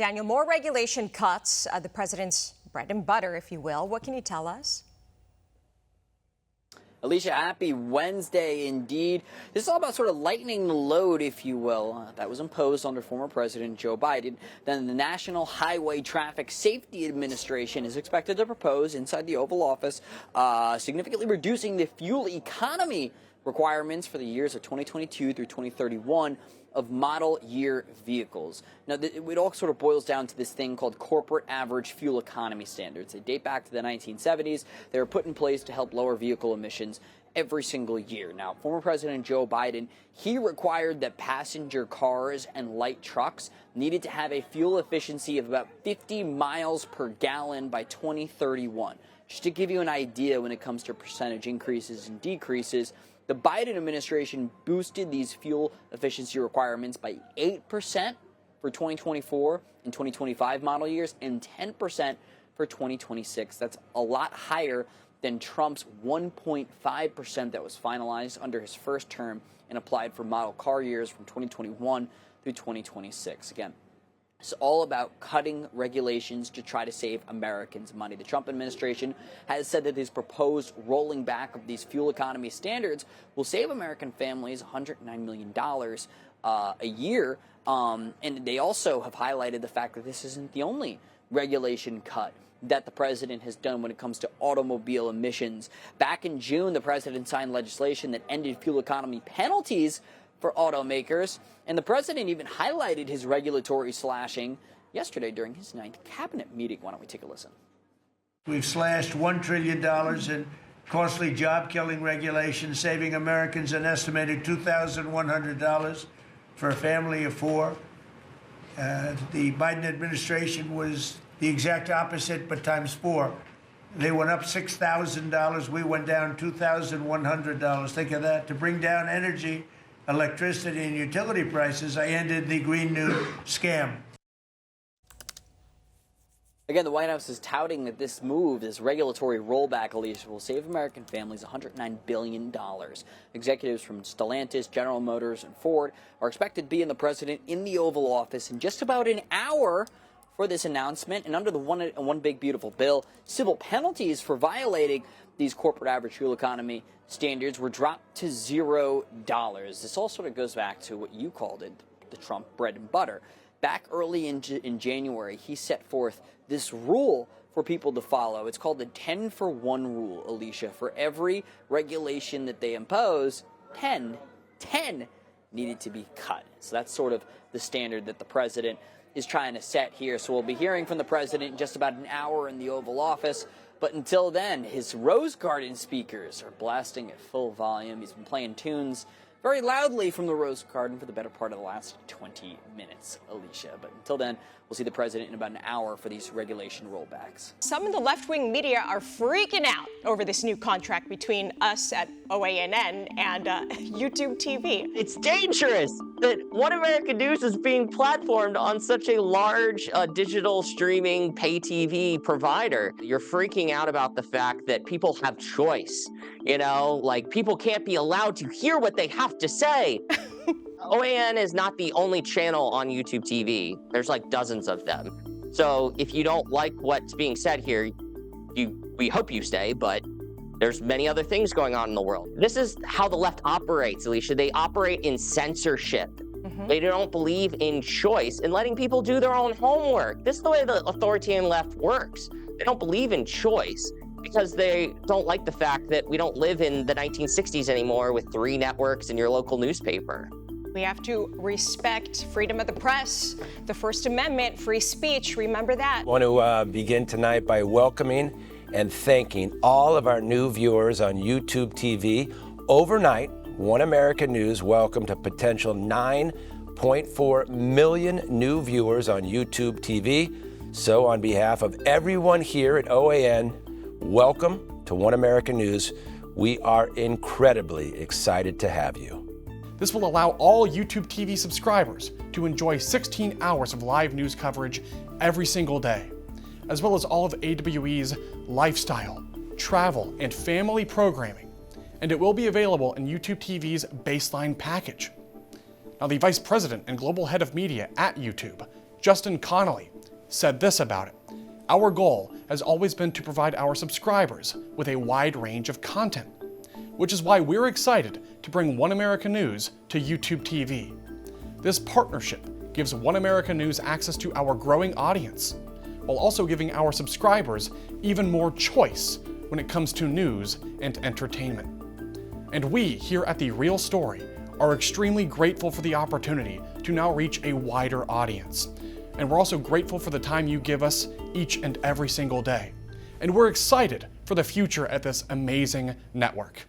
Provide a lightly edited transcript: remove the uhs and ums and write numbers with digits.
Daniel, more regulation cuts, the president's bread and butter, if you will. What can you tell us? Alicia, happy Wednesday indeed. This is all about sort of lightening the load, if you will, that was imposed under former President Joe Biden. Then the National Highway Traffic Safety Administration is expected to propose inside the Oval Office, significantly reducing the fuel economy requirements for the years of 2022 through 2031 of model year vehicles. Now, it all sort of boils down to this thing called corporate average fuel economy standards. They date back to the 1970s. They were put in place to help lower vehicle emissions every single year. Now, former President Joe Biden, he required that passenger cars and light trucks needed to have a fuel efficiency of about 50 miles per gallon by 2031. Just to give you an idea when it comes to percentage increases and decreases, the Biden administration boosted these fuel efficiency requirements by 8% for 2024 and 2025 model years and 10% for 2026. That's a lot higher than Trump's 1.5% that was finalized under his first term and applied for model car years from 2021 through 2026. Again, it's all about cutting regulations to try to save Americans money. The Trump administration has said that his proposed rolling back of these fuel economy standards will save American families $109 million a year. And they also have highlighted the fact that this isn't the only regulation cut that the president has done when it comes to automobile emissions. Back in June, the president signed legislation that ended fuel economy penalties for automakers, and the president even highlighted his regulatory slashing yesterday during his 9th cabinet meeting. Why don't we take a listen? We've slashed $1 trillion in costly job-killing regulations, saving Americans an estimated $2,100 for a family of four. The Biden administration was the exact opposite, but times four. They went up $6,000. We went down $2,100. Think of that. To bring down energy, electricity, and utility prices, I ended the Green New scam. Again, the White House is touting that this move, this regulatory rollback, Alicia, will save American families $109 billion. Executives from Stellantis, General Motors, and Ford are expected to be in the president in the Oval Office in just about an hour for this announcement. And under the one big beautiful bill, civil penalties for violating these corporate average fuel economy standards were dropped to $0. This all sort of goes back to what you called it, the Trump bread and butter. Back early in January, he set forth this rule for people to follow. It's called the 10-for-1 rule, Alicia. For every regulation that they impose, 10 needed to be cut. So that's sort of the standard that the president is trying to set here. So we'll be hearing from the president in just about an hour in the Oval Office. But until then, his Rose Garden speakers are blasting at full volume. He's been playing tunes very loudly from the Rose Garden for the better part of the last 20 minutes, Alicia. But until then, we'll see the president in about an hour for these regulation rollbacks. Some in the left-wing media are freaking out over this new contract between us at OANN and YouTube TV. It's dangerous that One American News is being platformed on such a large digital streaming pay TV provider. You're freaking out about the fact that people have choice. You know, like people can't be allowed to hear what they have to say. OAN is not the only channel on YouTube TV. There's like dozens of them. So if you don't like what's being said here, we hope you stay, but there's many other things going on in the world. This is how the left operates, Alicia. They operate in censorship. They don't believe in choice and letting people do their own homework. This is the way the authoritarian left works. They don't believe in choice because they don't like the fact that we don't live in the 1960s anymore with 3 networks and your local newspaper. We have to respect freedom of the press, the First Amendment, free speech. Remember that. I want to begin tonight by welcoming and thanking all of our new viewers on YouTube TV. Overnight, One American News welcomed a potential 9.4 million new viewers on YouTube TV. So on behalf of everyone here at OAN, welcome to One American News. We are incredibly excited to have you. This will allow all YouTube TV subscribers to enjoy 16 hours of live news coverage every single day, as well as all of AWE's lifestyle, travel, and family programming, and it will be available in YouTube TV's baseline package. Now, the Vice President and Global Head of Media at YouTube, Justin Connolly, said this about it: "Our goal has always been to provide our subscribers with a wide range of content, which is why we're excited to bring One America News to YouTube TV. This partnership gives One America News access to our growing audience, while also giving our subscribers even more choice when it comes to news and entertainment. And we here at The Real Story are extremely grateful for the opportunity to now reach a wider audience. And we're also grateful for the time you give us each and every single day. And we're excited for the future at this amazing network."